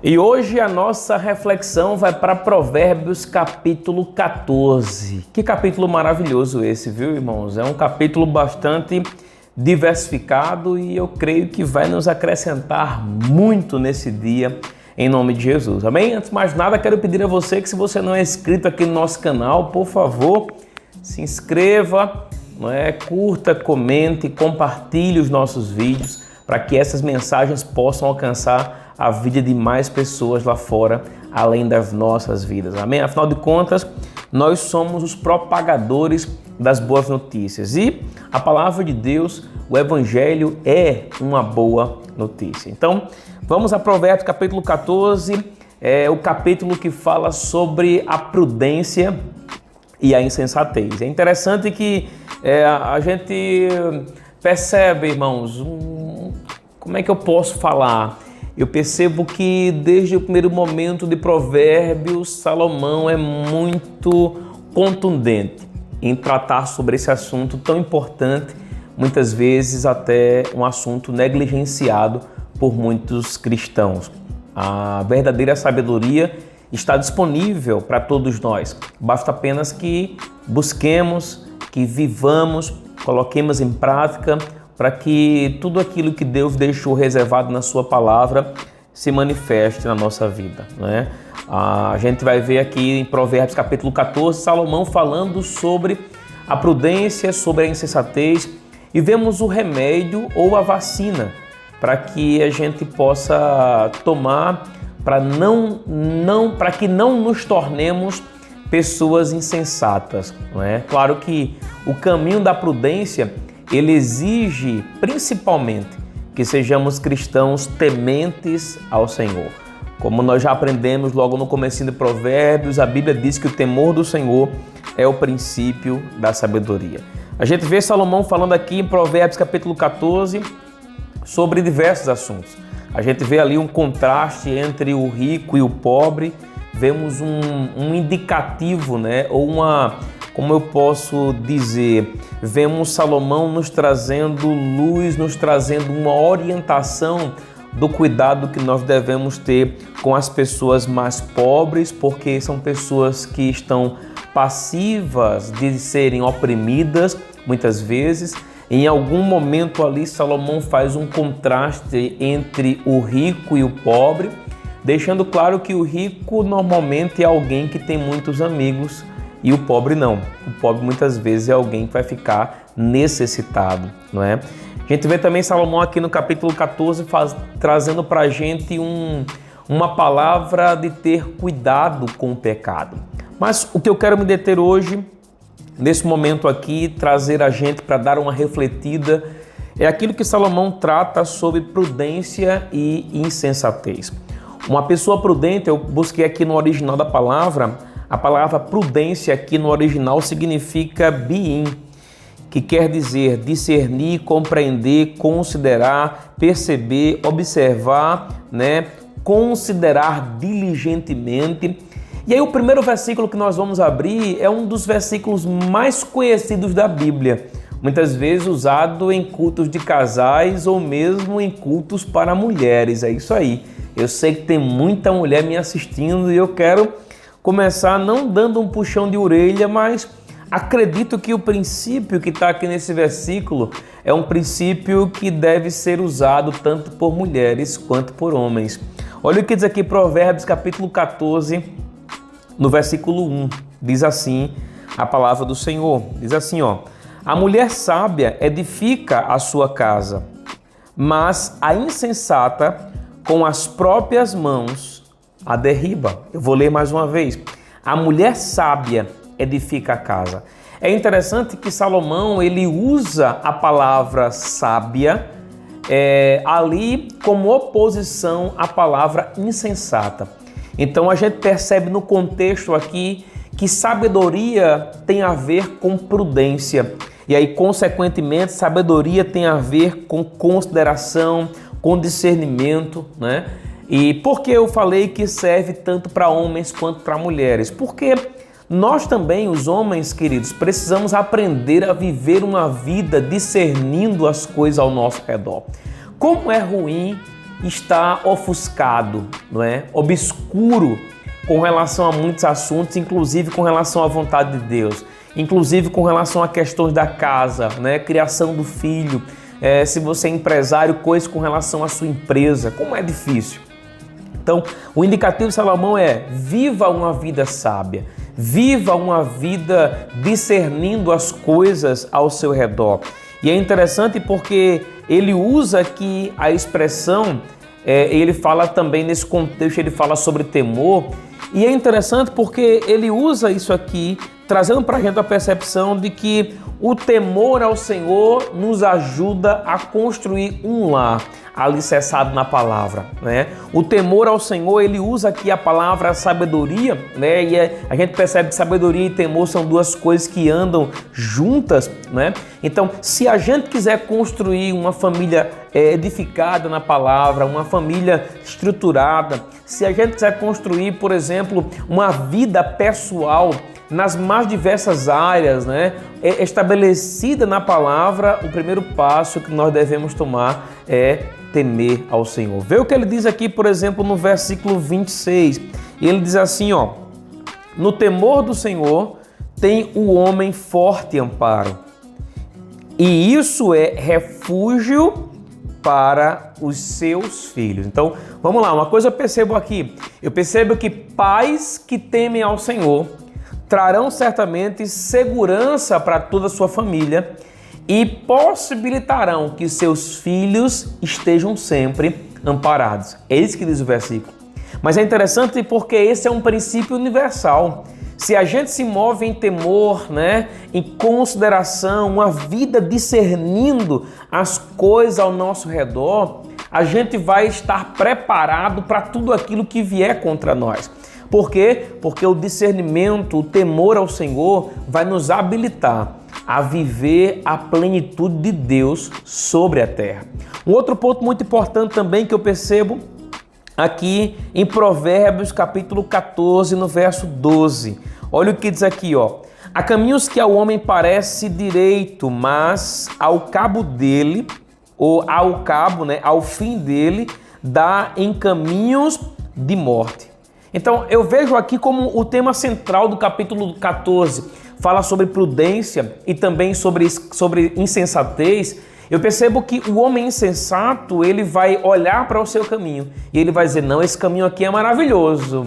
E hoje a nossa reflexão vai para Provérbios capítulo 14. Que capítulo maravilhoso esse, viu, irmãos? É um capítulo bastante diversificado e eu creio que vai nos acrescentar muito nesse dia, em nome de Jesus. Amém? Antes de mais nada, quero pedir a você que, se você não é inscrito aqui no nosso canal, por favor, se inscreva, curta, comente, compartilhe os nossos vídeos para que essas mensagens possam alcançar a vida de mais pessoas lá fora, além das nossas vidas. Amém? Afinal de contas, nós somos os propagadores das boas notícias. E a palavra de Deus, o Evangelho, é uma boa notícia. Então, vamos a Provérbios capítulo 14, o capítulo que fala sobre a prudência e a insensatez. É interessante que a gente percebe, irmãos, como é que eu posso falar? Eu percebo que desde o primeiro momento de Provérbios, Salomão é muito contundente em tratar sobre esse assunto tão importante, muitas vezes até um assunto negligenciado por muitos cristãos. A verdadeira sabedoria está disponível para todos nós. Basta apenas que busquemos, que vivamos, coloquemos em prática para que tudo aquilo que Deus deixou reservado na sua palavra se manifeste na nossa vida, né? A gente vai ver aqui em Provérbios capítulo 14, Salomão falando sobre a prudência, sobre a insensatez, e vemos o remédio ou a vacina para que a gente possa tomar para que não nos tornemos pessoas insensatas, não é? Claro que o caminho da prudência ele exige principalmente que sejamos cristãos tementes ao Senhor. Como nós já aprendemos logo no comecinho de Provérbios, a Bíblia diz que o temor do Senhor é o princípio da sabedoria. A gente vê Salomão falando aqui em Provérbios capítulo 14 sobre diversos assuntos. A gente vê ali um contraste entre o rico e o pobre, vemos um indicativo, ou como eu posso dizer, vemos Salomão nos trazendo luz, nos trazendo uma orientação do cuidado que nós devemos ter com as pessoas mais pobres, porque são pessoas que estão passivas de serem oprimidas, muitas vezes. Em algum momento ali, Salomão faz um contraste entre o rico e o pobre, deixando claro que o rico normalmente é alguém que tem muitos amigos, e o pobre não. O pobre muitas vezes é alguém que vai ficar necessitado, não é? A gente vê também Salomão aqui no capítulo 14 trazendo para a gente uma palavra de ter cuidado com o pecado. Mas o que eu quero me deter hoje, nesse momento aqui, trazer a gente para dar uma refletida, é aquilo que Salomão trata sobre prudência e insensatez. Uma pessoa prudente, eu busquei aqui no original da palavra, a palavra prudência aqui no original significa biim, que quer dizer discernir, compreender, considerar, perceber, observar, considerar diligentemente. E aí o primeiro versículo que nós vamos abrir é um dos versículos mais conhecidos da Bíblia, muitas vezes usado em cultos de casais ou mesmo em cultos para mulheres. É isso aí. Eu sei que tem muita mulher me assistindo e eu quero começar não dando um puxão de orelha, mas acredito que o princípio que está aqui nesse versículo é um princípio que deve ser usado tanto por mulheres quanto por homens. Olha o que diz aqui Provérbios capítulo 14, no versículo 1. Diz assim a palavra do Senhor. Diz assim, a mulher sábia edifica a sua casa, mas a insensata com as próprias mãos a derriba. Eu vou ler mais uma vez. A mulher sábia edifica a casa. É interessante que Salomão ele usa a palavra sábia ali como oposição à palavra insensata. Então a gente percebe no contexto aqui que sabedoria tem a ver com prudência. E aí, consequentemente, sabedoria tem a ver com consideração, com discernimento, E por que eu falei que serve tanto para homens quanto para mulheres? Porque nós também, os homens, queridos, precisamos aprender a viver uma vida discernindo as coisas ao nosso redor. Como é ruim está ofuscado, não é? Obscuro com relação a muitos assuntos, inclusive com relação à vontade de Deus, inclusive com relação a questões da casa, né? Criação do filho, se você é empresário, coisas com relação à sua empresa, como é difícil. Então, o indicativo de Salomão é: viva uma vida sábia, viva uma vida discernindo as coisas ao seu redor. E é interessante porque ele usa aqui a expressão, ele fala também nesse contexto, ele fala sobre temor, e é interessante porque ele usa isso aqui, trazendo para a gente a percepção de que o temor ao Senhor nos ajuda a construir um lar alicerçado na palavra, né? O temor ao Senhor, ele usa aqui a palavra sabedoria, né? E a gente percebe que sabedoria e temor são duas coisas que andam juntas, né? Então, se a gente quiser construir uma família edificada na palavra, uma família estruturada, se a gente quiser construir, por exemplo, uma vida pessoal nas mais diversas áreas, né, estabelecida na palavra, o primeiro passo que nós devemos tomar é temer ao Senhor. Vê o que ele diz aqui, por exemplo, no versículo 26. Ele diz assim, ó: no temor do Senhor tem o homem forte amparo, e isso é refúgio para os seus filhos. Então, vamos lá, uma coisa eu percebo aqui. Eu percebo que pais que temem ao Senhor trarão certamente segurança para toda a sua família e possibilitarão que seus filhos estejam sempre amparados. É isso que diz o versículo. Mas é interessante porque esse é um princípio universal. Se a gente se move em temor, né, em consideração, uma vida discernindo as coisas ao nosso redor, a gente vai estar preparado para tudo aquilo que vier contra nós. Por quê? Porque o discernimento, o temor ao Senhor vai nos habilitar a viver a plenitude de Deus sobre a terra. Um outro ponto muito importante também que eu percebo aqui em Provérbios capítulo 14, no verso 12. Olha o que diz aqui, ó: há caminhos que ao homem parece direito, mas ao cabo dele, ou ao cabo, né, ao fim dele, dá em caminhos de morte. Então, eu vejo aqui como o tema central do capítulo 14 fala sobre prudência e também sobre insensatez. Eu percebo que o homem insensato, ele vai olhar para o seu caminho e ele vai dizer: não, esse caminho aqui é maravilhoso,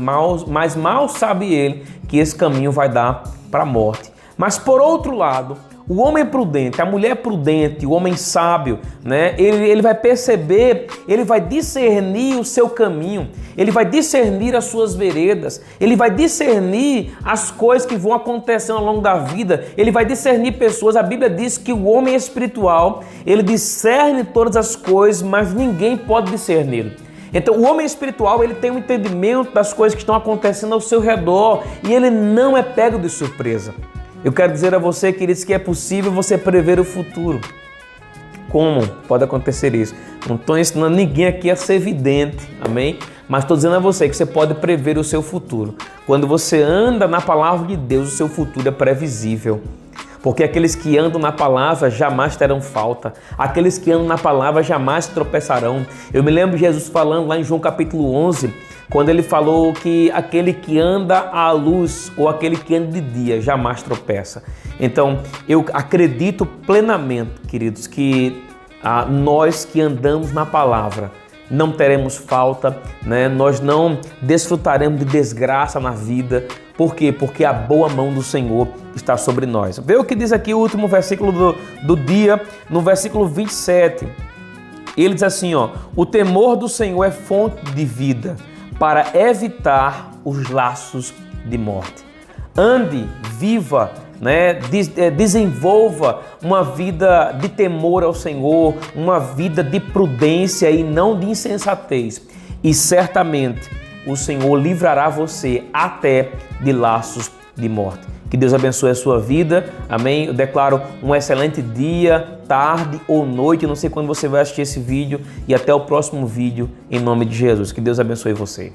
mas mal sabe ele que esse caminho vai dar para a morte. Mas por outro lado, o homem prudente, a mulher prudente, o homem sábio, né? Ele vai perceber, ele vai discernir o seu caminho, ele vai discernir as suas veredas, ele vai discernir as coisas que vão acontecendo ao longo da vida, ele vai discernir pessoas. A Bíblia diz que o homem espiritual, ele discerne todas as coisas, mas ninguém pode discernir. Então, o homem espiritual, ele tem um entendimento das coisas que estão acontecendo ao seu redor e ele não é pego de surpresa. Eu quero dizer a você, queridos, que é possível você prever o futuro. Como pode acontecer isso? Não estou ensinando ninguém aqui a ser vidente, amém? Mas estou dizendo a você que você pode prever o seu futuro. Quando você anda na palavra de Deus, o seu futuro é previsível. Porque aqueles que andam na palavra jamais terão falta. Aqueles que andam na palavra jamais tropeçarão. Eu me lembro de Jesus falando lá em João capítulo 11, quando ele falou que aquele que anda à luz ou aquele que anda de dia jamais tropeça. Então, eu acredito plenamente, queridos, que nós que andamos na palavra não teremos falta, né? Nós não desfrutaremos de desgraça na vida. Por quê? Porque a boa mão do Senhor está sobre nós. Vê o que diz aqui o último versículo do dia, no versículo 27. Ele diz assim, ó: o temor do Senhor é fonte de vida, para evitar os laços de morte. Ande, viva, né? Desenvolva uma vida de temor ao Senhor, uma vida de prudência e não de insensatez. E certamente o Senhor livrará você até de laços de morte. Que Deus abençoe a sua vida, amém? Eu declaro um excelente dia, tarde ou noite, não sei quando você vai assistir esse vídeo, e até o próximo vídeo, em nome de Jesus. Que Deus abençoe você.